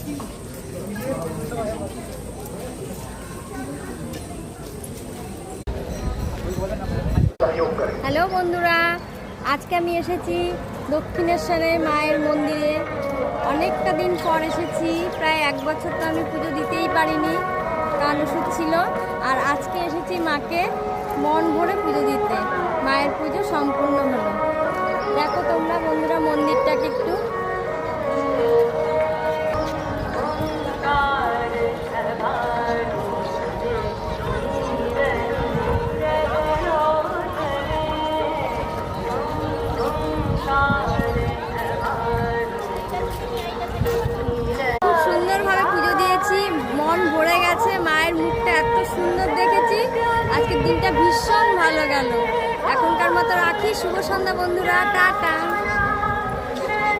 Hello বন্ধুরা, আজকে আমি এসেছি দক্ষিণেশ্বরের মায়ের মন্দিরে। অনেকটা দিন পর এসেছি, প্রায় 1 বছর তো আমি পুজো দিতেই পারিনি, কারণ ওষুধ ছিল। আর আজকে এসেছি মাকে মন ভরে পুজো দিতে। মায়ের পুজো সম্পূর্ণ হলো। দেখো তোমরা বন্ধুরা মন্দিরটাকে একটু। খুব সুন্দরভাবে পুজো দিয়েছি, মন ভরে গেছে। মায়ের মুখটা এত সুন্দর দেখেছি, আজকের দিনটা ভীষণ ভালো গেল। এখনকার মতো রাখি, শুভ সন্ধ্যা বন্ধুরা, টাটা।